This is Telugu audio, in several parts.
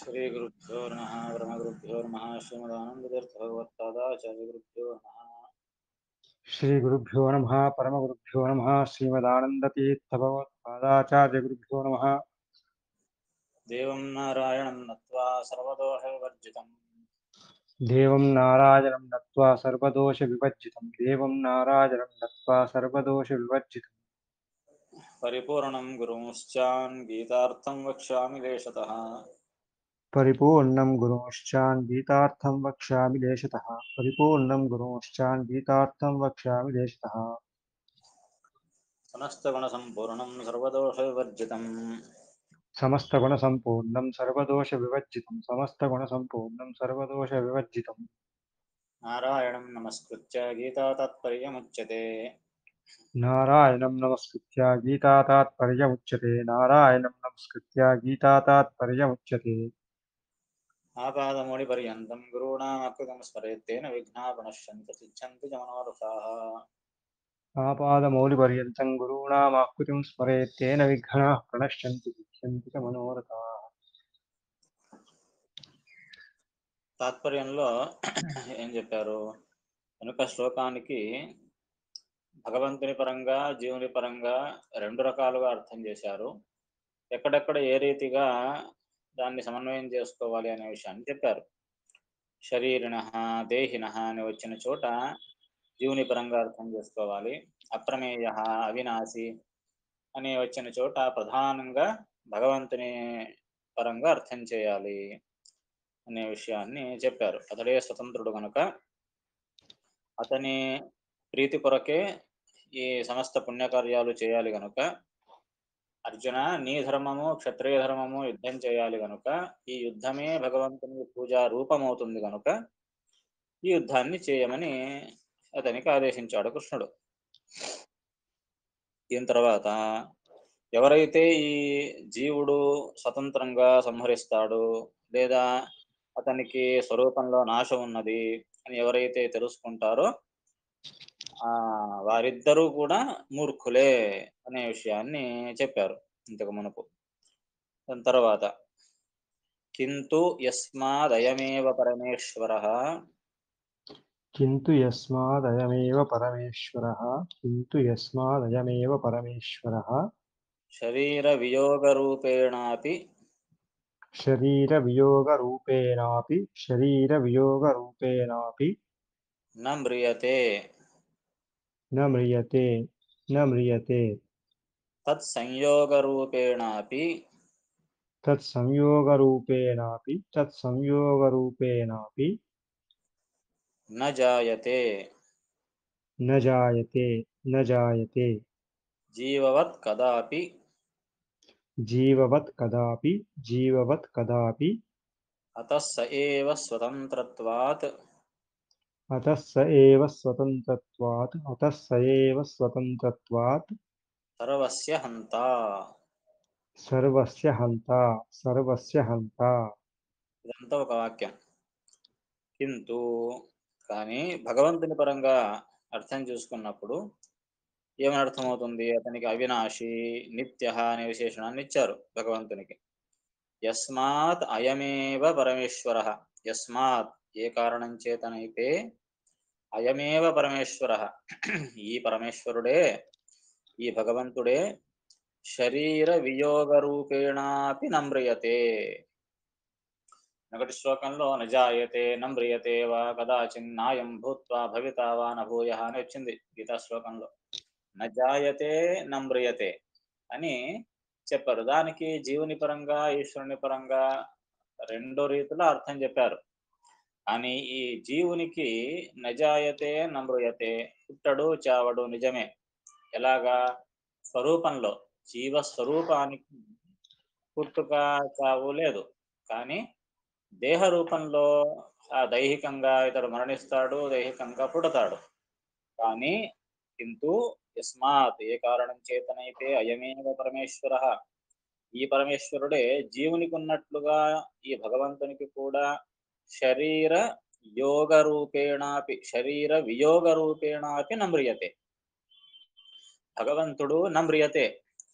श्री गुरुभ्यो नमः ब्रह्मगुरुभ्यो नमः श्रीमदानन्दतीर्थभगवत्पादाचार्यगुरुभ्यो नमः श्री गुरुभ्यो नमः परमगुरुभ्यो नमः श्रीमदानन्दतीर्थभगवत्पादाचार्यगुरुभ्यो नमः। देवं नारायणं नत्वा सर्वदोषविवर्जितं देवं नारायणं नत्वा सर्वदोषविवर्जितं देवं नारायणं नत्वा सर्वदोषविवर्जितं परिपूर्णं गुरुंश्चान् गीतार्थं वक्ष्यामि लेशतः परिपूर्णं गुरुंश्चान् गीतार्थं वक्ष्यामि लेशतः परिपूर्णं गुरुंश्चान् गीतार्थं वक्ष्यामि लेशतः समस्तगुणसम्पूर्णं सर्वदोषविवर्जितं समस्तगुणसम्पूर्णं सर्वदोषविवर्जितं समस्तगुणसम्पूर्णं सर्वदोषविवर्जितं नारायणं नमस्कृत्य गीतातात्पर्यमुच्यते नारायणं नमस्कृत्य गीतातात्पर्यमुच्यते नारायणं नमस्कृत्य गीतातात्पर्यमुच्यते आपादमौलिपर्यन्तं गुरूणामकृतं स्मरेत् तेन विघ्नाः प्रणश्यन्ति सिद्ध्यन्ति च मनोरथाः आपादमौलिपर्यन्तं गुरूणामाकृतिं स्मरेत् तेन विघ्नाः प्रणश्यन्ति सिद्ध्यन्ति च मनोरथाः। తాత్పర్యంలో ఏం చెప్పారు? వెనుక శ్లోకానికి భగవంతుని పరంగా జీవుని పరంగా రెండు రకాలుగా అర్థం చేశారు. ఎక్కడెక్కడ ఏ రీతిగా దాన్ని సమన్వయం చేసుకోవాలి అనే విషయాన్ని చెప్పారు. శరీరిణ దేహిన అని వచ్చిన చోట జీవుని పరంగా అర్థం చేసుకోవాలి. అప్రమేయ అవినాశి అని వచ్చిన చోట ప్రధానంగా భగవంతుని పరంగా అర్థం చేయాలి అనే విషయాన్ని చెప్పారు. అతడే స్వతంత్రుడు కనుక అతని ప్రీతి కొరకే ఈ సమస్త పుణ్యకార్యాలు చేయాలి గనుక అర్జున నీ ధర్మము క్షత్రియ ధర్మము యుద్ధం చేయాలి గనుక ఈ యుద్ధమే భగవంతుని పూజా రూపమవుతుంది గనుక ఈ యుద్ధాన్ని చేయమని అతనికి ఆదేశించాడు కృష్ణుడు. దీని తర్వాత ఎవరైతే ఈ జీవుడు స్వతంత్రంగా సంహరిస్తాడు లేదా అతనికి స్వరూపంలో నాశం ఉన్నది అని ఎవరైతే తెలుసుకుంటారో వారిద్దరూ కూడా మూర్ఖులే అనే విషయాన్ని చెప్పారు ఇంతకు మునుపు. దాని తర్వాత కింతు యస్మాదయమేవ పరమేశ్వరః किन्तु यस्मादयमेव परमेश्वरः किन्तु यस्मादयमेव परमेश्वरः శరీర వియోగరూపేణాపి शरीरवियोगरूपेणापि న మ్రియతే न म्रियते न म्रियते తత్సంయోగరూపేణాపి तत्संयोगरूपेणापि న జాయతే न जायते न जायते జీవవత్ కదాపి जीववत् कदापि అతః స ఏవ స్వతంత్రత్వాత్ अतः स एव स्वतन्त्रत्वात् సర్వస్య హంతా. सर्वस्य हन्ता ఇదంతా ఒక వాక్యం. కింటూ కానీ భగవంతుని పరంగా అర్థం చూసుకున్నప్పుడు ఏమని అర్థమవుతుంది? అతనికి అవినాశి నిత్య అనే విశేషణాన్ని ఇచ్చారు భగవంతునికి. యస్మాత్ అయమేవ పరమేశ్వర, యస్మాత్ ఏ కారణం చేతనైతే అయమేవ పరమేశ్వర ఈ పరమేశ్వరుడే ఈ భగవంతుడే శరీర వియోగ రూపేణాపి నమ్రియతే. ఒకటి శ్లోకంలో నజాయతే నమ్రియతే వా కదాచిన్నాయం భూత్వా భవితా వా నభూయ అని వచ్చింది గీతా శ్లోకంలో. నజాయతే నమ్రియతే అని చెప్పారు. దానికి జీవుని పరంగా ఈశ్వరుని పరంగా రెండు రీతిలో అర్థం చెప్పారు. కానీ ఈ జీవునికి నజాయతే నమ్రియతే పుట్టడు చావడు నిజమే. ఎలాగా? స్వరూపంలో జీవ స్వరూపానికి పుట్టుక చావు లేదు. కానీ దేహ రూపంలో దైహికంగా ఇతడు మరణిస్తాడు, దైహికంగా పుడతాడు. కానీ కింటూ యస్మాత్ ఏ కారణం చేతనైతే అయమేవ పరమేశ్వర ఈ పరమేశ్వరుడే జీవునికి ఉన్నట్లుగా ఈ భగవంతునికి కూడా శరీర యోగ రూపేణాపి శరీర వియోగ రూపేణాపి నమ్రియతే. భగవంతుడు నమ్రియతే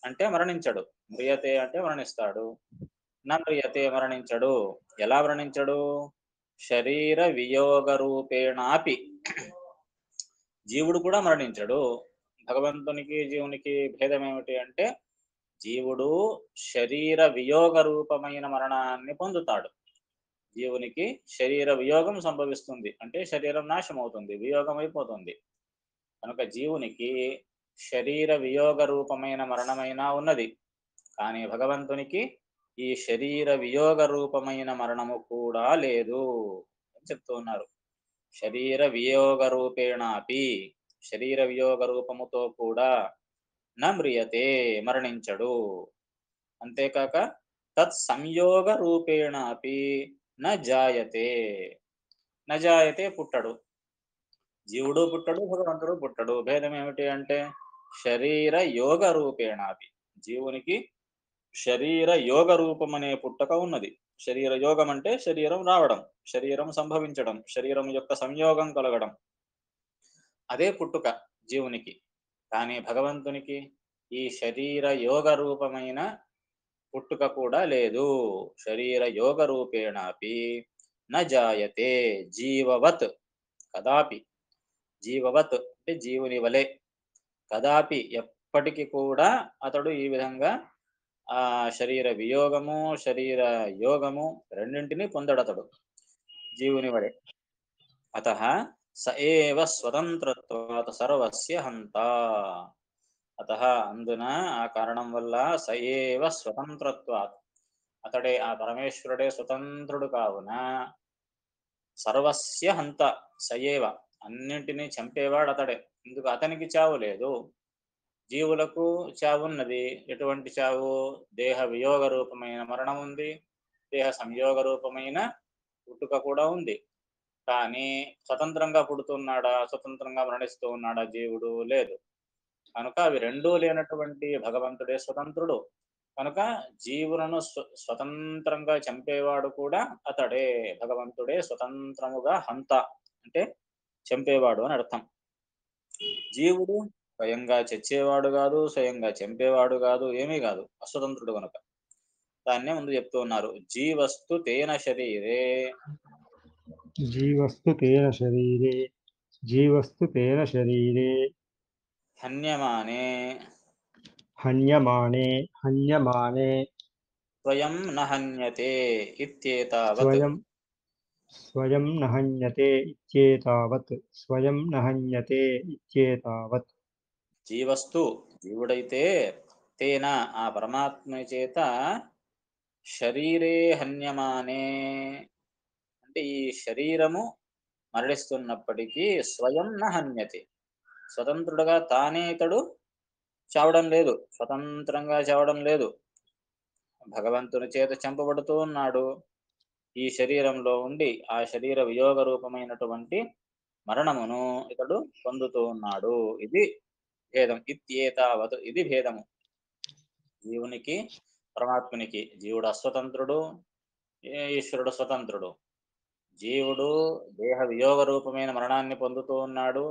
అంటే మరణించడు, మ్రియతే అంటే మరణిస్తాడు. న మ్రియతే మరణించడు. ఎలా మరణించడు? శరీర వియోగ రూపేణాపి. జీవుడు కూడా మరణించడు. భగవంతునికి జీవునికి భేదం ఏమిటి అంటే జీవుడు శరీర వియోగ రూపమైన మరణాన్ని పొందుతాడు. జీవునికి శరీర వియోగం సంభవిస్తుంది అంటే శరీరం నాశమవుతుంది, వియోగం అయిపోతుంది. కనుక జీవునికి శరీర వియోగ రూపమైన మరణమైనా ఉన్నది. కానీ భగవంతునికి ఈ శరీర వియోగ రూపమైన మరణము కూడా లేదు అని చెప్తూ ఉన్నారు. శరీర వియోగ రూపేణాపి, శరీర వియోగ రూపముతో కూడా న మ్రియతే మరణించడు. అంతేకాక తత్ సంయోగ రూపేణాపి న జాయతే. న జాయతే పుట్టడు. జీవుడు పుట్టడు, భగవంతుడు పుట్టడు. భేదం ఏమిటి అంటే శరీర యోగ రూపేణాపి. జీవునికి శరీర యోగ రూపం అనే పుట్టక ఉన్నది. శరీర యోగం అంటే శరీరం రావడం, శరీరం సంభవించడం, శరీరం యొక్క సంయోగం కలగడం, అదే పుట్టుక జీవునికి. కానీ భగవంతునికి ఈ శరీర యోగ రూపమైన పుట్టుక కూడా లేదు. శరీర యోగ రూపేణాపి న జాయతే జీవవత్ కదాపి. జీవవత్ అంటే జీవుని వలె, కదాపి ఎప్పటికి కూడా అతడు ఈ విధంగా ఆ శరీర వియోగము శరీర యోగము రెండింటినీ పొందడతడు జీవుని వలె. అతః స ఏవ స్వతంత్రత్వాత్ సర్వస్య హంత. అతః అందున ఆ కారణం వల్ల స ఏవ స్వతంత్రత్వాత్ అతడే ఆ పరమేశ్వరుడే స్వతంత్రుడు కావున సర్వస్య హంత సయేవ అన్నింటినీ చంపేవాడు అతడే. ఎందుకు అతనికి చావు లేదు, జీవులకు చావున్నది. ఎటువంటి చావు? దేహ వియోగ రూపమైన మరణం ఉంది, దేహ సంయోగ రూపమైన పుట్టుక కూడా ఉంది. కానీ స్వతంత్రంగా పుడుతున్నాడా, స్వతంత్రంగా మరణిస్తూ ఉన్నాడా జీవుడు? లేదు. కనుక అవి రెండూ లేనటువంటి భగవంతుడే స్వతంత్రుడు. కనుక జీవులను స్వతంత్రంగా చంపేవాడు కూడా అతడే. భగవంతుడే స్వతంత్రముగా హంత అంటే చంపేవాడు అని అర్థం. జీవుడు స్వయంగా చచ్చేవాడు కాదు, స్వయంగా చంపేవాడు కాదు, ఏమీ కాదు, అస్వతంత్రుడు కనుక. దాన్నే ముందు చెప్తూ ఉన్నారు. జీవస్తు తేన శరీరే జీవస్తు తేన శరీరే జీవస్తు తేన శరీరే హన్యమానే హన్యమానే హన్యమానే స్వయం న హన్యతే ఇత్యేతావత్. స్వయం స్వయం న హన్యతే ఇత్యేతావత్ స్వయం న హన్యతే ఇత్యేతావత్. జీవస్తు జీవుడైతే తేన ఆ పరమాత్మ చేత శరీరే హన్యమానే అంటే ఈ శరీరము మరణిస్తున్నప్పటికీ స్వయం న హన్యతే స్వతంత్రుడుగా తానే ఇతడు చావడం లేదు, స్వతంత్రంగా చావడం లేదు. భగవంతుని చేత చంపబడుతూ ఉన్నాడు. ఈ శరీరంలో ఉండి ఆ శరీర వియోగ రూపమైనటువంటి మరణమును ఇతడు పొందుతూ ఉన్నాడు. ఇది భేదం. ఇత్యేతావత్ ఇది భేదము జీవునికి పరమాత్మునికి. జీవుడు అస్వతంత్రుడు, ఈశ్వరుడు స్వతంత్రుడు. జీవుడు దేహ వియోగ రూపమైన మరణాన్ని పొందుతూ ఉన్నాడు,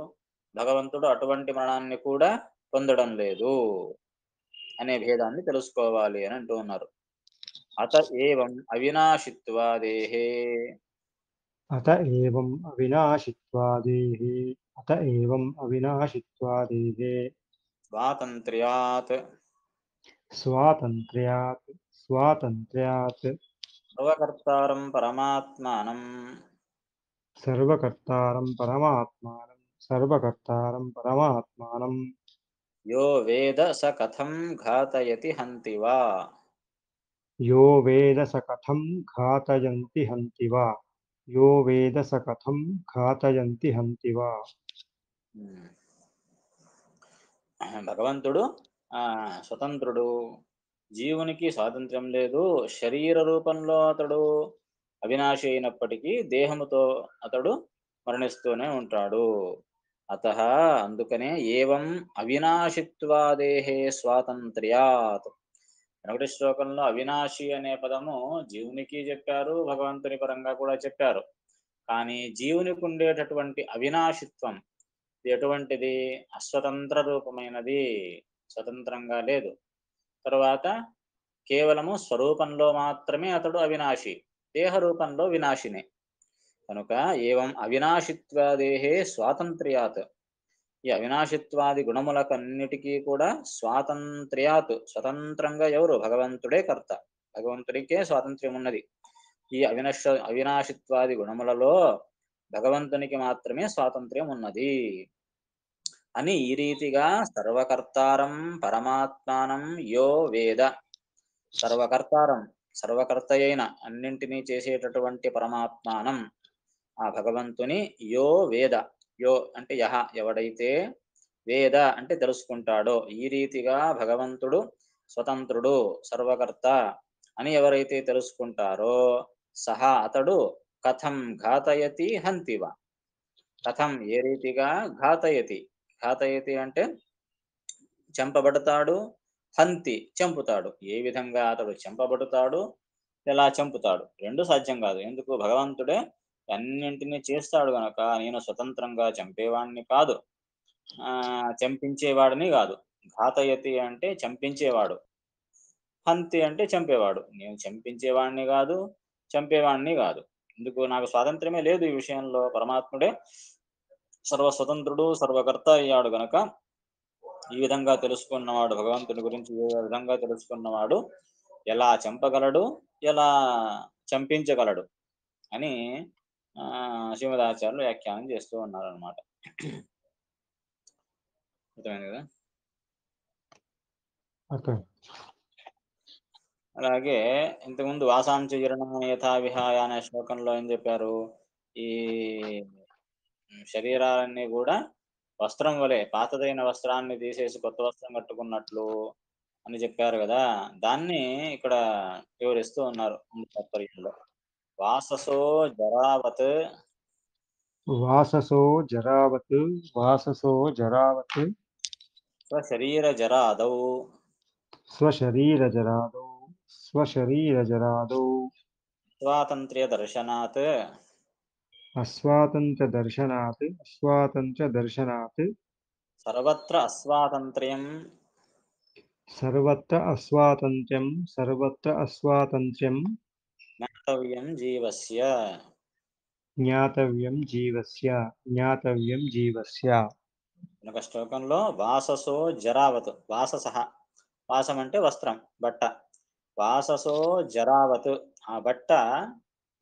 భగవంతుడు అటువంటి మరణాన్ని కూడా పొందడం లేదు అనే భేదాన్ని తెలుసుకోవాలి అని అంటూ ఉన్నారు. అత ఏవం అవినాశిత్వాదేహే అత ఏవం అవినాశిత్వాదేహే అత ఏవం అవినాశిత్వాదేహే స్వాతంత్ర్యాత్ స్వాతంత్ర్యాత్ స్వాతంత్ర్యాత్ సర్వకర్తారం పరమాత్మానం సర్వకర్తారం పరమాత్మానం సర్వకర్తారం పరమాత్మానం యో వేద స కథం ఘాతయతి హంతి వా. యో వేద స కథం ఘాతయంతి హంతి వా యో వేద స కథం ఘాతయంతి హంతి వా. భగవంతుడు స్వతంత్రుడు, జీవునికి స్వాతంత్ర్యం లేదు. శరీర రూపంలో అతడు అవినాశి అయినప్పటికీ దేహముతో అతడు మరణిస్తూనే ఉంటాడు. అతః అందుకనే ఏవం అవినాశిత్వాదేహే స్వాతంత్ర్యాత్. వెనకటి శ్లోకంలో అవినాశి అనే పదము జీవునికి చెప్పారు, భగవంతుని పరంగా కూడా చెప్పారు. కానీ జీవునికి ఉండేటటువంటి అవినాశిత్వం ఎటువంటిది? అస్వతంత్ర రూపమైనది, స్వతంత్రంగా లేదు. తరువాత కేవలము స్వరూపంలో మాత్రమే అతడు అవినాశి, దేహ రూపంలో వినాశినే. కనుక ఏవం అవినాశిత్వాదేహే స్వాతంత్ర్యాత్, ఈ అవినాశిత్వాది గుణములకన్నిటికీ కూడా స్వాతంత్ర్యాత్, స్వతంత్రంగా ఎవరు? భగవంతుడే కర్త, భగవంతుడికే స్వాతంత్ర్యం ఉన్నది. ఈ అవినాశిత్వాది గుణములలో భగవంతునికి మాత్రమే స్వాతంత్ర్యం ఉన్నది అని ఈ రీతిగా సర్వకర్తారం పరమాత్మానం యో వేద, సర్వకర్తారం, సర్వకర్త అయిన అన్నింటినీ చేసేటటువంటి పరమాత్మానం, ఆ భగవంతుని యో వేద, యో అంటే యహ, ఎవడైతే, వేద అంటే తెలుసుకుంటాడో, ఈ రీతిగా భగవంతుడు స్వతంత్రుడు, సర్వకర్త అని ఎవరైతే తెలుసుకుంటారో, సహా అతడు కథం ఘాతయతి హంతివ, కథం ఏ రీతిగా, ఘాతయతి, ఘాతయతి అంటే చంపబడతాడు, హంతి చంపుతాడు, ఏ విధంగా అతడు చంపబడతాడు, ఎలా చంపుతాడు, రెండు సాధ్యం కాదు. ఎందుకు? భగవంతుడే అన్నింటినీ చేస్తాడు గనక నేను స్వతంత్రంగా చంపేవాడిని కాదు, చంపించేవాడిని కాదు. ఘాతయతి అంటే చంపించేవాడు, హంతి అంటే చంపేవాడు. నేను చంపించేవాడిని కాదు, చంపేవాడిని కాదు. ఎందుకు? నాకు స్వాతంత్ర్యమే లేదు ఈ విషయంలో. పరమాత్ముడే సర్వస్వతంత్రుడు, సర్వకర్త అయ్యాడు గనక ఈ విధంగా తెలుసుకున్నవాడు, భగవంతుని గురించి ఏ విధంగా తెలుసుకున్నవాడు ఎలా చంపగలడు, ఎలా చంపించగలడు అని శ్రీమదాచార్యులు వ్యాఖ్యానం చేస్తూ ఉన్నారనమాట. అర్థమైంది కదా? అలాగే ఇంతకుముందు వాసాంచ జీర్ణం యథా విహాయ అనే శ్లోకంలో ఏం చెప్పారు? ఈ శరీరాలన్నీ కూడా వస్త్రం వలె, పాతదైన వస్త్రాన్ని తీసేసి కొత్త వస్త్రం కట్టుకున్నట్లు అని చెప్పారు కదా. దాన్ని ఇక్కడ వివరిస్తూ ఉన్నారు తాత్పర్యంలో. వాససో జరావత్, వాససో జరావత్, వాససో జరావత్, స్వశరీర జరాదౌ, స్వశరీరజరాదౌ, స్వశరీరజరాదౌ, స్వాతంత్ర్య దర్శనాత్, అస్వాతంత్ర్యదర్శనాత్, అస్వాతంత్ర్యదర్శనాత్, సర్వత్ర అస్వాతంత్ర్యం, సర్వత్ర అస్వాతంత్ర్యం, సర్వత్ర అస్వాతంత్ర్యం, జ్ఞాతవ్యం జీవస్య. జ్ఞాతవ్యం జీవస్య, జ్ఞాతవ్యం జీవస్య. ఒక శ్లోకంలో వాససో జరావత్, వాససః, వాసం అంటే వస్త్రం, బట్ట, వాససో జరావత్, ఆ బట్ట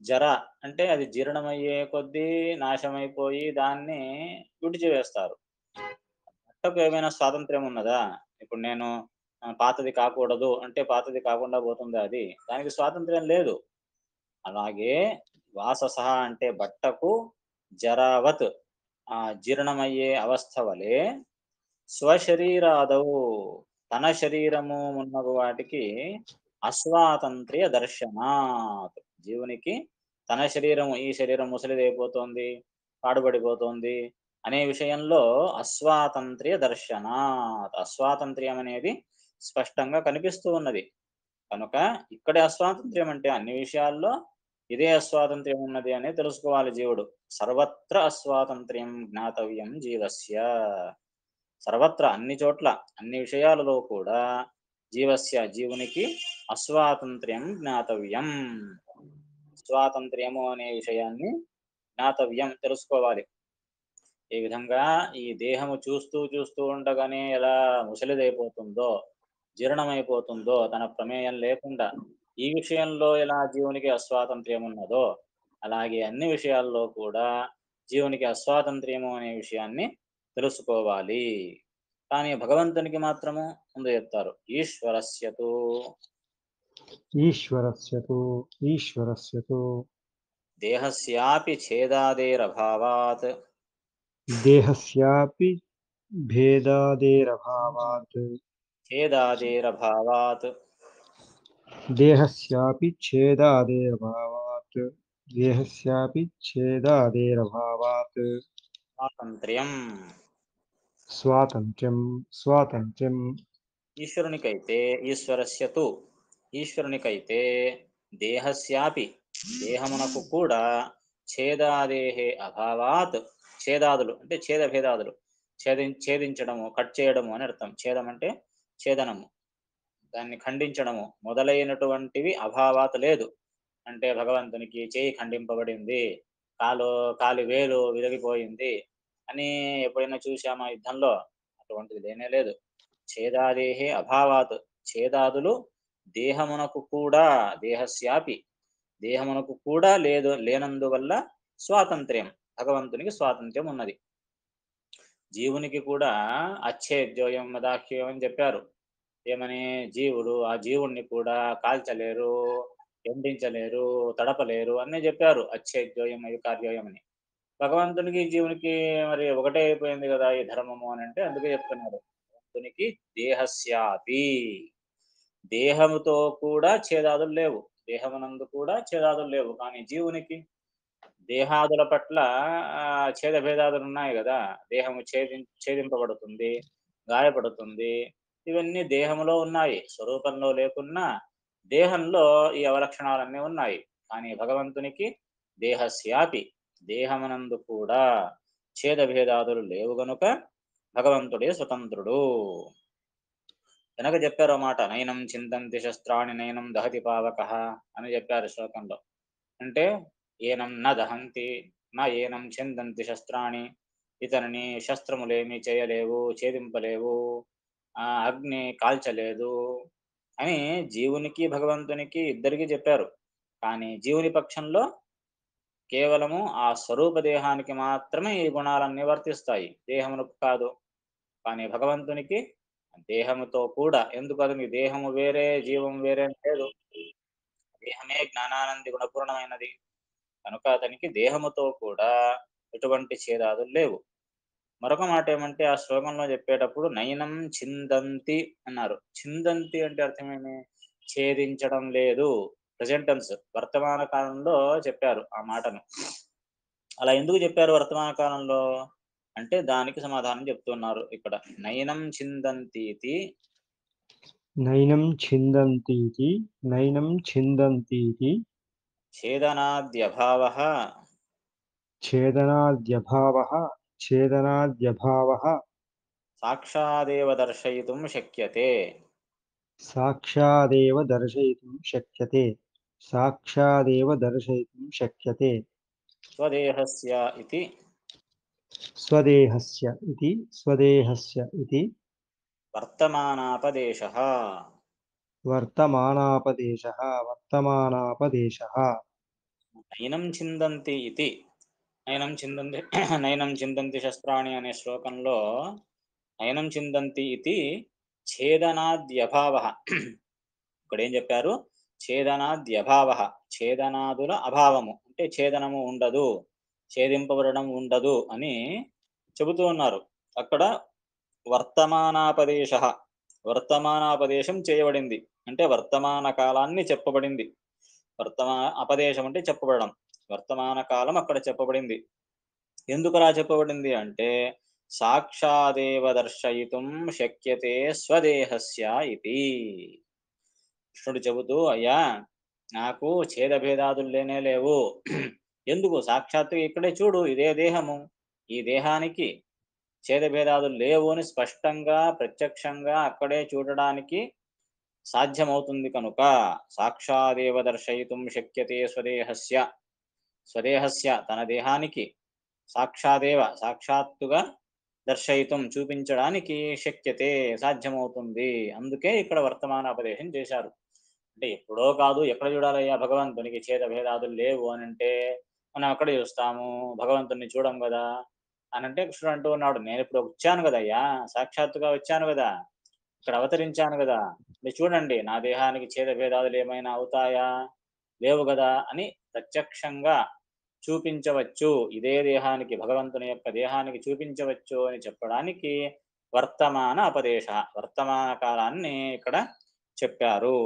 జర అంటే అది జీర్ణమయ్యే కొద్దీ నాశమైపోయి దాన్ని విడిచివేస్తారు. బట్టకు ఏమైనా స్వాతంత్ర్యం ఉన్నదా? ఇప్పుడు నేను పాతది కాకూడదు అంటే పాతది కాకుండా పోతుందా? అది దానికి స్వాతంత్ర్యం లేదు. అలాగే వాససః అంటే బట్టకు, జరావత్ జీర్ణమయ్యే అవస్థ వలె, స్వశరీరాదౌ తన శరీరము ఉన్నగు వాటికి అస్వాతంత్ర్య దర్శనాత్, జీవునికి తన శరీరము, ఈ శరీరం ముసలిదైపోతోంది, పాడుబడిపోతోంది అనే విషయంలో అస్వాతంత్ర్య దర్శనాత్, అస్వాతంత్ర్యం అనేది స్పష్టంగా కనిపిస్తూ ఉన్నది. కనుక ఇక్కడే అస్వాతంత్ర్యం అంటే అన్ని విషయాల్లో ఇదే అస్వాతంత్ర్యం ఉన్నది అని తెలుసుకోవాలి జీవుడు. సర్వత్ర అస్వాతంత్ర్యం జ్ఞాతవ్యం జీవస్య, సర్వత్ర అన్ని చోట్ల అన్ని విషయాలలో కూడా జీవస్య జీవునికి అస్వాతంత్ర్యం జ్ఞాతవ్యం, స్వాతంత్ర్యము అనే విషయాన్ని జ్ఞాతవ్యం తెలుసుకోవాలి. ఏ విధంగా ఈ దేహము చూస్తూ చూస్తూ ఉండగానే ఎలా ముసలిదైపోతుందో, జీర్ణమైపోతుందో తన ప్రమేయం లేకుండా, ఈ విషయంలో ఎలా జీవునికి అస్వాతంత్ర్యం ఉన్నదో అలాగే అన్ని విషయాల్లో కూడా జీవునికి అస్వాతంత్ర్యము అనే విషయాన్ని తెలుసుకోవాలి. కానీ భగవంతునికి మాత్రము ముందు చెప్తారు ఈశ్వరస్యతు, ఈశ్వరస్యతు, ఈశ్వరస్యతు, దేహస్యాపి ఛేదాదేరభావాత్, దేహస్యాపి భేదాదేరభావాత్, ఛేదాదేరభావాత్, దేహస్యాపి ఛేదాదేరభావాత్, దేహస్యాపి ఛేదాదేరభావాత్, స్వాతంత్ర్యం, స్వాతంత్ర్యం, స్వాతంత్ర్యం, ఈశ్వరునికైతే ఈశ్వరస్యతు, ఈశ్వరునికైతే దేహస్యాపి దేహమునకు కూడా ఛేదాదేహే అభావాత్, ఛేదాదులు అంటే ఛేద భేదాదులు, ఛేదించడము, కట్ చేయడము అని అర్థం. ఛేదం అంటే ఛేదనము, దాన్ని ఖండించడము మొదలైనటువంటివి అభావాత్ లేదు. అంటే భగవంతునికి చేయి ఖండింపబడింది, కాలు కాలి వేలు విరిగిపోయింది అని ఎప్పుడైనా చూసామా యుద్ధంలో? అటువంటిది లేనే లేదు. ఛేదాదేహే అభావాత్, ఛేదాదులు దేహమునకు కూడా, దేహస్యాపి దేహమునకు కూడా లేనందువల్ల స్వాతంత్ర్యం, భగవంతునికి స్వాతంత్ర్యం ఉన్నది. జీవునికి కూడా అచ్ఛేద్యోయం మదాహ్యోయం అని చెప్పారు. ఏమని? జీవుడు ఆ జీవుణ్ణి కూడా కాల్చలేరు, ఎండించలేరు, తడపలేరు అన్నీ చెప్పారు. అచ్ఛేద్యోయం అవికార్యోయం అని. భగవంతునికి జీవునికి మరి ఒకటే అయిపోయింది కదా ఈ ధర్మము అని అంటే అందుకే చెప్తున్నారు. భగవంతునికి దేహస్యాపి, దేహముతో కూడా ఛేదాదులు లేవు. దేహమునందు కూడా ఛేదాదులు లేవు. కానీ జీవునికి దేహాదుల పట్ల ఛేద భేదాదులు ఉన్నాయి గదా! దేహము ఛేదింపబడుతుంది, గాయపడుతుంది. ఇవన్నీ దేహములో ఉన్నాయి. స్వరూపంలో లేకున్నా దేహంలో ఈ అవలక్షణాలన్నీ ఉన్నాయి. కానీ భగవంతునికి దేహస్యాపి, దేహమునందు కూడా ఛేద భేదాదులు లేవు గనుక భగవంతుడే స్వతంత్రుడు. వెనక చెప్పారు ఓ మాట, నైనం చిందంతి శస్త్రాణి నైనం దహతి పావకః అని చెప్పారు శ్లోకంలో. అంటే ఏనం న దహంతి నా ఏనం చిందంతి శస్త్రాణి, ఇతనిని శస్త్రములేమి చేయలేవు, ఛేదింపలేవు, అగ్ని కాల్చలేదు అని జీవునికి భగవంతునికి ఇద్దరికీ చెప్పారు. కానీ జీవుని పక్షంలో కేవలము ఆ స్వరూప దేహానికి మాత్రమే ఈ గుణాలన్నీ వర్తిస్తాయి, దేహమునకు కాదు. కానీ భగవంతునికి దేహముతో కూడా, ఎందుకు అతనికి దేహము వేరే జీవం వేరే అని లేదు. దేహమే జ్ఞానానంది గుణపూర్ణమైనది కనుక అతనికి దేహముతో కూడా ఎటువంటి ఛేదాదులు లేవు. మరొక మాట ఏమంటే ఆ శ్లోకంలో చెప్పేటప్పుడు నయనం చిందంతి అన్నారు. చిందంతి అంటే అర్థమేమి? ఛేదించడం లేదు. ప్రెజెంట్ టెన్స్, వర్తమాన కాలంలో చెప్పారు ఆ మాటను. అలా ఎందుకు చెప్పారు వర్తమాన కాలంలో అంటే దానికి సమాధానం చెప్తున్నారు ఇక్కడ. నయనం చిందంతీతి నైనం ఛిందంతీతి నైనం ఛిందంతీతి ఛేదనాద్యభావః ఛేదనాద్యభావః ఛేదనాద్యభావః సాక్షాదేవ దర్శయితుం శక్యతే. సాక్షాదేవ దర్శయితుం శక్యతే సాక్షాదేవ దర్శయితుం శక్యతే స్వదేహస్య ఇతి స్వదేహస్య ఇతి వర్తమానాపదేశః. వర్తమానాపదేశः నైనం చిందంతి ఇతి, నైనం చిందంతి నైనం చిందంతి శస్త్రాణి అనే శ్లోకంలో నైనం చిందంతి ఇతి ఛేదనాద్యభావః. ఇక్కడ ఏం చెప్పారు? ఛేదనాద్యభావః, ఛేదనాదుల అభావము అంటే ఛేదనము ఉండదు, ఛేదింపబడడం ఉండదు అని చెబుతూ ఉన్నారు. అక్కడ వర్తమానాపదేశ, వర్తమానాపదేశం చేయబడింది అంటే వర్తమాన కాలాన్ని చెప్పబడింది. అపదేశం అంటే చెప్పబడడం, వర్తమాన కాలం అక్కడ చెప్పబడింది. ఎందుకు అలా చెప్పబడింది అంటే సాక్షాదేవ దర్శయితుం శక్యతే స్వదేహస్య ఇది. కృష్ణుడు చెబుతూ, అయ్యా నాకు ఛేదభేదాదులు లేనే లేవు. ఎందుకు? సాక్షాత్తుగా ఇక్కడే చూడు, ఇదే దేహము, ఈ దేహానికి ఛేదభేదాదులు లేవు అని స్పష్టంగా ప్రత్యక్షంగా అక్కడే చూడడానికి సాధ్యమవుతుంది కనుక సాక్షాదేవ దర్శయితుం శక్యతే స్వదేహస్య, స్వదేహస్య తన దేహానికి సాక్షాదేవ సాక్షాత్తుగా దర్శయితం చూపించడానికి శక్యతే సాధ్యమవుతుంది. అందుకే ఇక్కడ వర్తమానాపదేశం చేశారు. అంటే ఎప్పుడో కాదు, ఎక్కడ చూడాలయ్యా భగవంతునికి ఛేద భేదాదులు లేవు అని అంటే మనం అక్కడ చూస్తాము, భగవంతుని చూడం కదా అని అంటే కృష్ణుడు అంటూ ఉన్నాడు, నేను ఇప్పుడు వచ్చాను కదయ్యా, సాక్షాత్తుగా వచ్చాను కదా, ఇక్కడ అవతరించాను కదా, మీరు చూడండి నా దేహానికి ఛేద భేదాదులు ఏమైనా అవుతాయా, లేవు కదా అని ప్రత్యక్షంగా చూపించవచ్చు. ఇదే దేహానికి, భగవంతుని యొక్క దేహానికి చూపించవచ్చు అని చెప్పడానికి వర్తమాన అపదేశ, వర్తమాన కాలాన్ని ఇక్కడ చెప్పారు.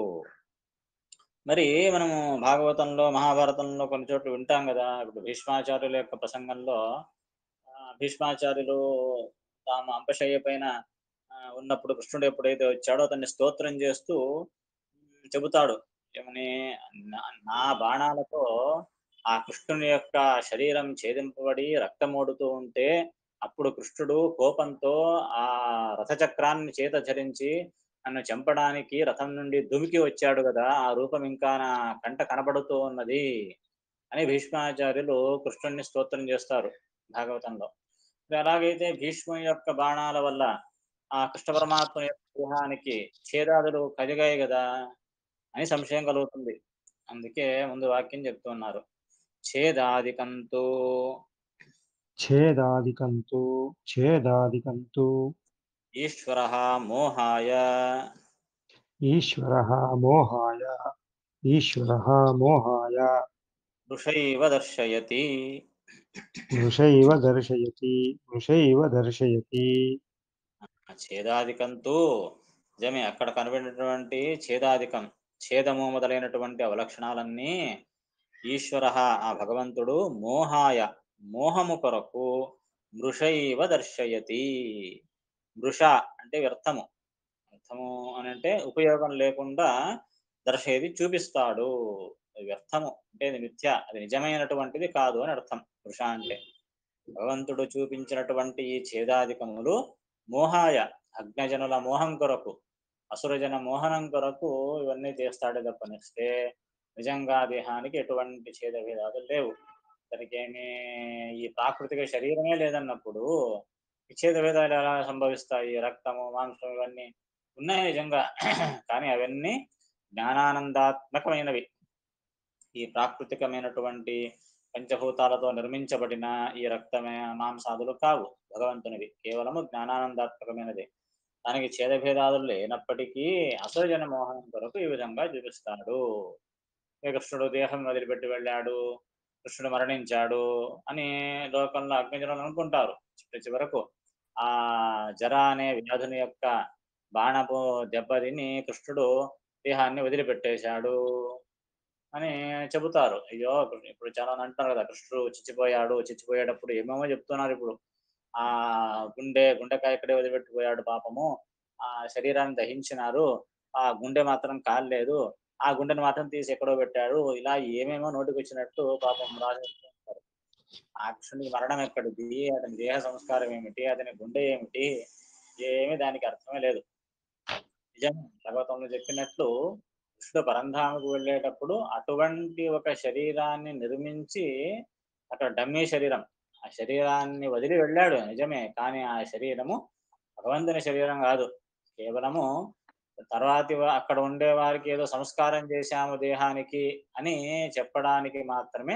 మరి మనము భాగవతంలో మహాభారతంలో కొన్ని చోట్ల వింటాం కదా. ఇప్పుడు భీష్మాచార్యుల యొక్క ప్రసంగంలో భీష్మాచార్యులు తాము అంపశయ్య పైన ఉన్నప్పుడు కృష్ణుడు ఎప్పుడైతే వచ్చాడో అతన్ని స్తోత్రం చేస్తూ చెబుతాడు ఏమని, నా బాణాలతో ఆ కృష్ణుని యొక్క శరీరం ఛేదింపబడి రక్తమోడుతూ ఉంటే అప్పుడు కృష్ణుడు కోపంతో ఆ రథచక్రాన్ని చేత ధరించి నన్ను చంపడానికి రథం నుండి దుమికి వచ్చాడు కదా, ఆ రూపం ఇంకా నా కంట కనబడుతూ ఉన్నది అని భీష్మాచార్యులు కృష్ణుడిని స్తోత్రం చేస్తారు భాగవతంలో. ఎలాగైతే భీష్ముని యొక్క బాణాల వల్ల ఆ కృష్ణ పరమాత్మ యొక్క దేహానికి ఛేదాదులు కలిగాయి కదా అని సంశయం కలుగుతుంది. అందుకే ముందు వాక్యం చెప్తున్నారు. ఛేదాదికంతు ఛేదాదికంతు ఛేదాదికంతు ఈశ్వరః మోహాయ ఈశ్వరः మోహాయ ఈశ్వరः మోహాయ వృషైవ దర్శయతి. వృషైవ దర్శయతి వృషైవ దర్శయతి. ఛేదాదికంతు నిజమే, అక్కడ కనబడినటువంటి ఛేదాదికం, ఛేదము మొదలైనటువంటి అవలక్షణాలన్నీ ఈశ్వరః ఆ భగవంతుడు మోహాయ మోహము కొరకు మృషైవ దర్శయతి. మృష అంటే వ్యర్థము, వ్యర్థము అని అంటే ఉపయోగం లేకుండా దర్శయతి చూపిస్తాడు. అది వ్యర్థము అంటే అది మిథ్య, అది నిజమైనటువంటిది కాదు అని అర్థం. మృష అంటే భగవంతుడు చూపించినటువంటి ఈ ఛేదాధికములు మోహాయ అజ్ఞజనుల మోహం కొరకు, అసురజన మోహనం కొరకు ఇవన్నీ చేస్తాడే తప్పనిస్తే నిజంగా దేహానికి ఎటువంటి ఛేదభేదాలు లేవు. దానికి ఏమీ ఈ ప్రాకృతిక శరీరమే లేదన్నప్పుడు ఈ ఛేదభేదాలు ఎలా సంభవిస్తాయి? రక్తము మాంసం ఇవన్నీ ఉన్నాయి నిజంగా కానీ అవన్నీ జ్ఞానానందాత్మకమైనవి. ఈ ప్రాకృతికమైనటువంటి పంచభూతాలతో నిర్మించబడిన ఈ రక్తమే మాంసాదులు కావు భగవంతునివి, కేవలము జ్ఞానానందాత్మకమైనది. దానికి ఛేదభేదాదులు లేనప్పటికీ అసర్జన మోహనం కొరకు ఈ విధంగా చూపిస్తాడు. కృష్ణుడు దేహం వదిలిపెట్టి వెళ్ళాడు, కృష్ణుడు మరణించాడు అని లోకంలో అజ్ఞజనులు అనుకుంటారు. చివరకు ఆ జర అనే వ్యాధుని యొక్క బాణపు దెబ్బతిని కృష్ణుడు దేహాన్ని వదిలిపెట్టేశాడు అని చెబుతారు. అయ్యో ఇప్పుడు చాలా మంది అంటారు కదా, కృష్ణుడు చిచ్చిపోయాడు, చిచ్చిపోయేటప్పుడు ఏమేమో చెప్తున్నారు. ఇప్పుడు ఆ గుండెకాయ ఇక్కడే వదిలిపెట్టిపోయాడు పాపము, ఆ శరీరాన్ని దహించినారు, ఆ గుండె మాత్రం కాలేదు, ఆ గుండెను మాత్రం తీసి ఎక్కడో పెట్టాడు, ఇలా ఏమేమో నోటికి వచ్చినట్టు పాపం రాసేస్తుంటారు. ఆ కృష్ణుడికి మరణం ఎక్కడిది, అతని దేహ సంస్కారం ఏమిటి, అతని గుండె ఏమిటి, ఏమీ దానికి అర్థమే లేదు. నిజంగా భాగవతంలో చెప్పినట్లు కృష్ణుడు పరంధామకు వెళ్ళేటప్పుడు అటువంటి ఒక శరీరాన్ని నిర్మించి, అక్కడ డమ్మీ శరీరం, ఆ శరీరాన్ని వదిలి వెళ్ళాడు నిజమే, కానీ ఆ శరీరము భగవంతుని శరీరం కాదు. కేవలము తర్వాతి అక్కడ ఉండే వారికి ఏదో సంస్కారం చేశాము దేహానికి అని చెప్పడానికి మాత్రమే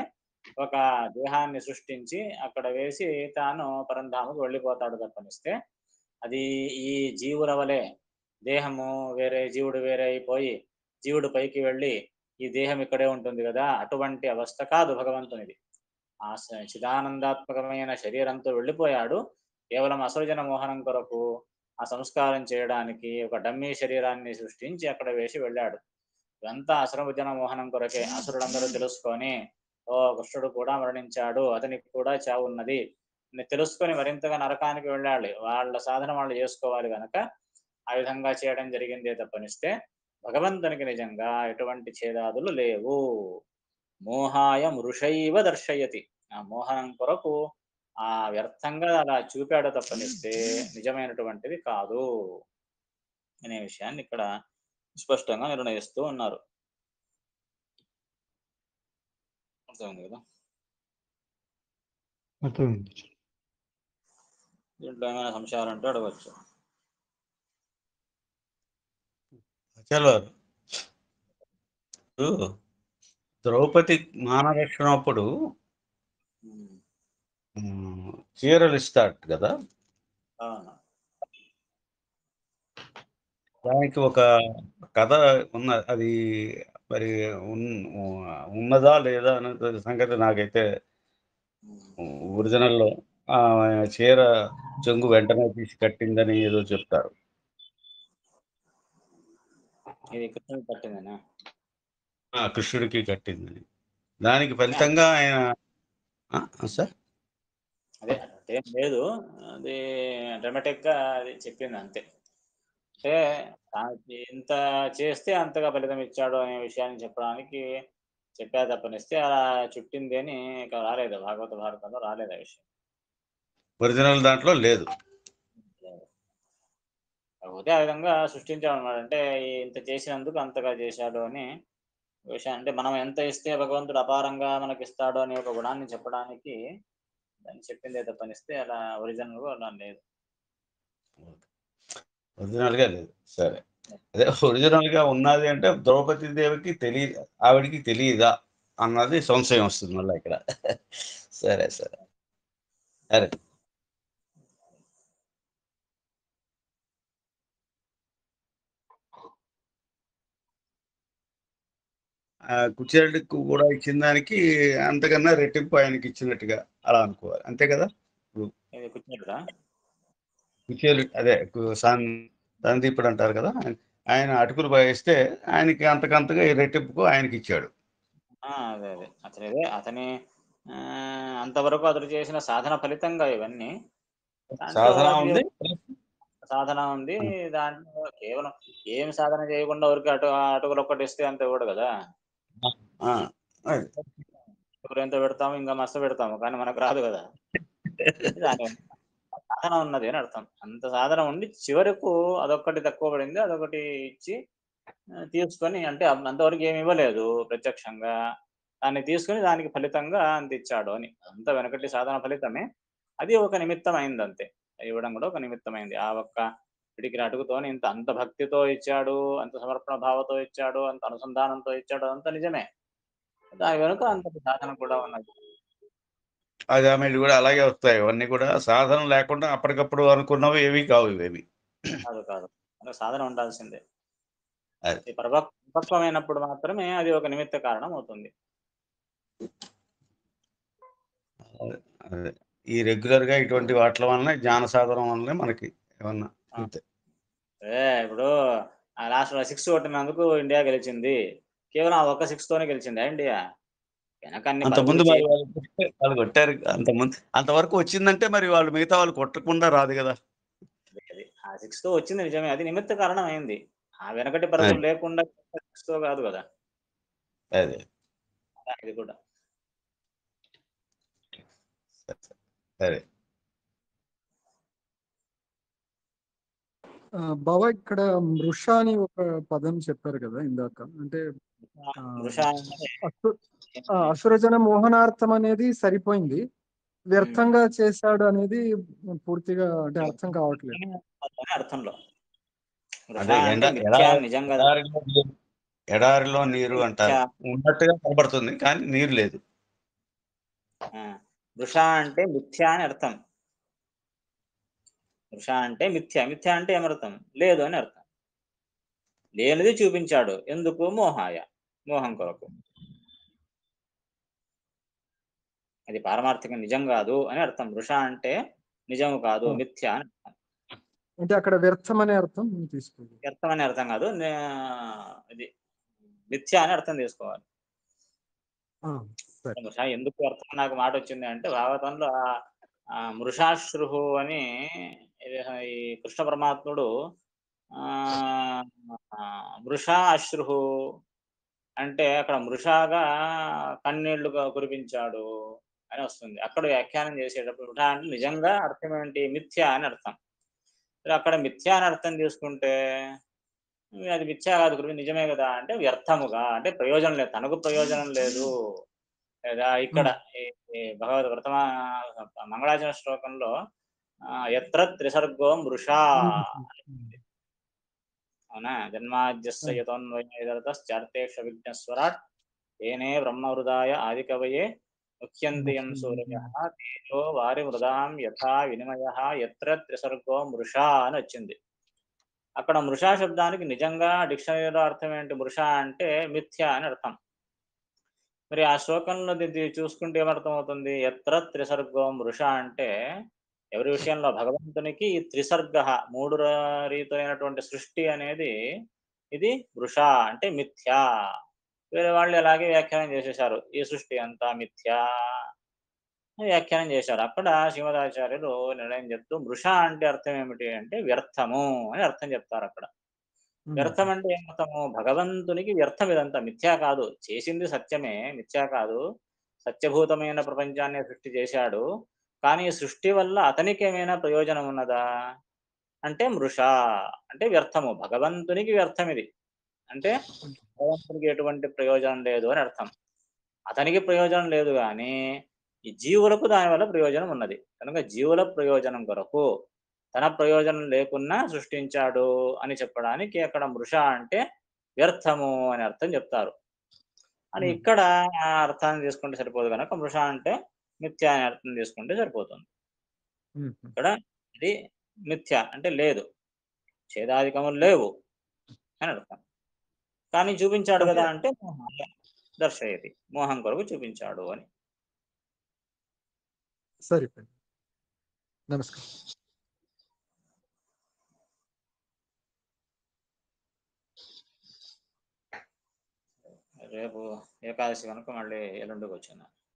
ఒక దేహాన్ని సృష్టించి అక్కడ వేసి తాను పరంధామకు వెళ్ళిపోతాడు తప్పనిస్తే అది ఈ జీవుల వలె దేహము వేరే జీవుడు వేరే అయిపోయి జీవుడు పైకి వెళ్ళి ఈ దేహం ఇక్కడే ఉంటుంది కదా, అటువంటి అవస్థ కాదు భగవంతునిది. ఆ చిదానందాత్మకమైన శరీరంతో వెళ్ళిపోయాడు, కేవలం అసృజన మోహనం కొరకు ఆ సంస్కారం చేయడానికి ఒక డమ్మీ శరీరాన్ని సృష్టించి అక్కడ వేసి వెళ్ళాడు. ఇదంతా అసృజన మోహనం కొరకే. అసురులందరూ తెలుసుకొని ఓ కృష్ణుడు కూడా మరణించాడు, అతనికి కూడా చావు ఉన్నది తెలుసుకొని మరింతగా నరకానికి వెళ్ళాలి, వాళ్ళ సాధన వాళ్ళు చేసుకోవాలి కనుక ఆ విధంగా చేయడం జరిగిందే తప్పనిస్తే భగవంతునికి నిజంగా ఎటువంటి ఛేదాదులు లేవు. మోహాయ మృషైవ దర్శయతి, ఆ మోహనం కొరకు ఆ వ్యర్థంగా అలా చూపాడు తప్పనిస్తే నిజమైనటువంటిది కాదు అనే విషయాన్ని ఇక్కడ స్పష్టంగా నిర్ణయిస్తూ ఉన్నారు. అర్థమైంది కదా? అర్థమైంది. దీంట్లో ఏమైనా సంశయాలు అంటే అడగచ్చు. ద్రౌపది మానరక్షణ అప్పుడు చీరలు ఇస్తాడు కదా, దానికి ఒక కథ ఉన్న, అది మరి ఉన్నదా లేదా అనే సంగతి నాకైతే ఒరిజినల్లో చీర చెంగు వెంటనే తీసి కట్టిందని ఏదో చెప్తారు. కృష్ణుడికి కట్టిందని, దానికి ఫలితంగా ఆయన సార్ అదే అదేం లేదు, అది డ్రామాటిక్ గా అది చెప్పింది అంతే. అంటే ఎంత చేస్తే అంతగా ఫలితం ఇచ్చాడు అనే విషయాన్ని చెప్పడానికి చెప్పా తప్పనిస్తే అలా చుట్టింది అని ఇక రాలేదు, భారతంలో రాలేదు ఆ విషయం. ఒరిజినల్ దాంట్లో లేదు. కాకపోతే ఆ విధంగా సృష్టించాడనమాట. అంటే ఇంత చేసినందుకు అంతగా చేశాడు అని విషయం. అంటే మనం ఎంత ఇస్తే భగవంతుడు అపారంగా మనకిస్తాడు అనే ఒక గుణాన్ని చెప్పడానికి దాన్ని చెప్పిందే తప్పనిస్తే అలా ఒరిజినల్‌గా అలా లేదు. ఒరిజినల్‌గా లేదు. సరే. అదే ఒరిజినల్‌గా ఉన్నది అంటే ద్రౌపది దేవికి ఆవిడకి తెలీదా అన్నది సంశయం వస్తుంది మళ్ళా ఇక్కడ. సరే. సరే. సరే. కుచేలుడికి కూడా ఇచ్చిన దానికి అంతకన్నా రెట్టింపు ఆయనకిచ్చినట్టుగా అలా అనుకోవాలి. అంతే కదా! ఇప్పుడు ఇది కుచ్చినట్టుడా? కుచేలుడు అదే సందీపుడు అంటారు కదా! ఆయన అటుకులు బయేస్తే ఆయనకి అంతకంతగా ఈ రెట్టింపుకు ఆయనకిచ్చాడు. అదే. అతని అంతవరకు అతడు చేసిన సాధన ఫలితంగా ఇవన్నీ. దాంట్లో సాధన అది ఉంది. సాధన ఉంది. ఆ! దాంట్లో కేవలం ఏం సాధన చేయకుండా ఊరికే అటుకులొక్కటిస్తే అంత ఇవ్వడు గదా! ఆ! అది. అటుకులెంత పెడతాము, ఇంకా మస్తు పెడతాము. కానీ మనకు రాదు గదా! దాని సాధన ఉన్నది అని అర్థం. అంత సాధన ఉండి చివరకు అదొక్కటి తక్కువ పడింది. అదొకటి ఇచ్చి తీసుకొని అంటే అంతవరకు ఏమి ఇవ్వలేదు ప్రత్యక్షంగా. దాన్ని తీసుకొని దానికి ఫలితంగా అంతిచ్చాడు అని. అంతా వెనకటి సాధన ఫలితమే. అది ఒక నిమిత్తం అయిందంతే. ఇవ్వడం కూడా ఒక నిమిత్తమైంది. ఆ ఒక్క పిడికిలి అటుకుతోని అంత భక్తితో ఇచ్చాడు, అంత సమర్పణ భావంతో ఇచ్చాడు, అంత అనుసంధానంతో ఇచ్చాడు అదంతా నిజమే. దాని వెనుక అంతటి సాధన కూడా ఉన్నది. అజామిళ్ళు కూడా అలాగే వస్తాయి. ఇవన్నీ కూడా సాధన లేకుండా అప్పటికప్పుడు అనుకున్నవి ఏవి కావు ఇవేవి. కాదు. మనకు సాధన ఉండాల్సిందే. అది. అది పరిపక్వమైనప్పుడు మాత్రమే అది ఒక నిమిత్త కారణం అవుతుంది. అదే. అదే. ఈ రెగ్యులర్‌గా ఇటువంటి వాట్ల వలనే జ్ఞాన సాధన వల్లనే మనకి ఏమన్నా ఆ! అంతే. ఇప్పుడు లాస్ట్‌లో 6 కొట్టినందుకు ఇండియా గెలిచింది. కేవలం ఆ ఒక్క 6 తోనే గెలిచిందా ఇండియా? వెనక అన్ని పరుగులు అంతకుముందు మరి వాళ్ళు కొట్టారు. అంతవరకు వచ్చిందంటే మరి వాళ్ళు మిగతా వాళ్ళు కొట్టకుండా రాదు గదా! అది. ఆ 6తో వచ్చింది నిజమే. అది నిమిత్త కారణం అయింది. ఆ వెనకటి పరుగులు అది. లేకుండా 6తో కాదు గదా! అదే. అలా ఇది కూడా. సరే. బావ ఇక్కడ మృష అని ఒక పదం చెప్పారు కదా ఇందాక. అంటే వృష అంటే అసు అసురజన మోహనార్థం అనేది సరిపోయింది. హ్మ్. వ్యర్థంగా చేశాడు అనేది పూర్తిగా అంటే అర్థం కావట్లేదు. అని అర్థంలో. వృష అదే అంటే మిథ్యా నిజంగా ఎడారిలో నీరు మిథ్యా. అంటారు. ఉన్నట్టుగా కనబడుతుంది. కానీ నీరు లేదు. వృష అంటే మిథ్యా అని అర్థం. వృష అంటే మిథ్య. మిథ్య అంటే ఏమర్థం? లేదు అని అర్థం. లేనిది చూపించాడు. ఎందుకు? మోహాయ. మోహం కొరకు. అది పారమార్థికం నిజం గాదు అని అర్థం. వృష అంటే నిజము కాదు. మిథ్య అని అర్థం. అంటే అక్కడ వ్యర్థం అనే అర్థం తీసుకోండి. వ్యర్థం అని అర్థం కాదు. ఇది మిథ్య అని అర్థం తీసుకోవాలి. సరే. మృష ఎందుకు అర్థం నాకు మాటొచ్చింది అంటే భాగవతంలో మృషాశ్రుహు అని ఇది ఈ కృష్ణ పరమాత్ముడు ఆహ్, మృషా అశ్రుహు అంటే అక్కడ మృషాగా కన్నీళ్లు కురిపించాడు అని వస్తుంది. అక్కడ వ్యాఖ్యానం చేసేటప్పుడు మృష అంటే నిజంగా అర్థం ఏంటి? మిథ్య అని అర్థం. మరి అక్కడ మిథ్య అని అర్థం తీసుకుంటే అది మిథ్య కాదు గురువు నిజమే గదా! అంటే వ్యర్థముగా అంటే ప్రయోజనం లేదు. తనకు ప్రయోజనం లేదు. లేదా ఇక్కడ ఈ ఈ భగవద్ మంగళాచరణ శ్లోకంలో యత్ర త్రిసర్గో మృషా అవునా? జన్మాద్యస్య యతోన్వయదరతశ్చార్తేష విఘ్నస్వరాట్ తేనే బ్రహ్మహృదాయ ఆదికవయే ముఖ్యంతి యం సూరయః తేజో వారిమృదాం యథా వినిమయః యత్ర త్రిసర్గో మృషా అని వచ్చింది. అక్కడ మృషా శబ్దానికి నిజంగా డిక్షనరీలో అర్థం ఏంటి? మృష అంటే మిథ్య అని అర్థం. మరి ఆ శ్లోకంలో చూసుకుంటే ఏమర్థమవుతుంది? యత్ర త్రిసర్గో మృష అంటే ఎవరి విషయంలో భగవంతునికి ఈ త్రిసర్గ 3 రీతులైనటువంటి సృష్టి అనేది ఇది వృష అంటే మిథ్యా. వేరే వాళ్ళు అలాగే వ్యాఖ్యానం చేసేశారు. ఈ సృష్టి అంతా మిథ్యా అని వ్యాఖ్యానం చేశారు. అక్కడ శ్రీమదాచార్యులు నిర్ణయం చెప్తూ మృష అంటే అర్థం ఏమిటి అంటే వ్యర్థము అని అర్థం చెప్తారక్కడ. వ్యర్థం అంటే ఏమర్థము? భగవంతునికి వ్యర్థం ఇదంతా. మిథ్యా కాదు. చేసింది సత్యమే. మిథ్యా కాదు. సత్యభూతమైన ప్రపంచాన్ని సృష్టి చేశాడు. కానీ సృష్టి వల్ల అతనికేమైనా ప్రయోజనం ఉన్నదా? అంటే మృష అంటే వ్యర్థము, భగవంతునికి వ్యర్థం ఇది. అంటే భగవంతునికి ఎటువంటి ప్రయోజనం లేదు అని అర్థం. అతనికి ప్రయోజనం లేదు కానీ ఈ జీవులకు దానివల్ల ప్రయోజనం ఉన్నది. కనుక జీవుల ప్రయోజనం కొరకు తన ప్రయోజనం లేకున్నా సృష్టించాడు అని చెప్పడానికి అక్కడ మృష అంటే వ్యర్థము అని అర్థం చెప్తారు. అని ఇక్కడ ఆ అర్థాన్ని తీసుకుంటే సరిపోదు కనుక మృష అంటే మిథ్య అని అర్థం తీసుకుంటే సరిపోతుంది. ఇక్కడ ఇది మిథ్య అంటే లేదు, ఛేదాధికములు లేవు అని అర్థం. కానీ చూపించాడు కదా అంటే దర్శయతి, మోహం కొరకు చూపించాడు అని. సరిపోయింది. నమస్కారం. రేపు ఏకాదశి కనుక మళ్ళీ ఎల్లుండికి వచ్చిందా.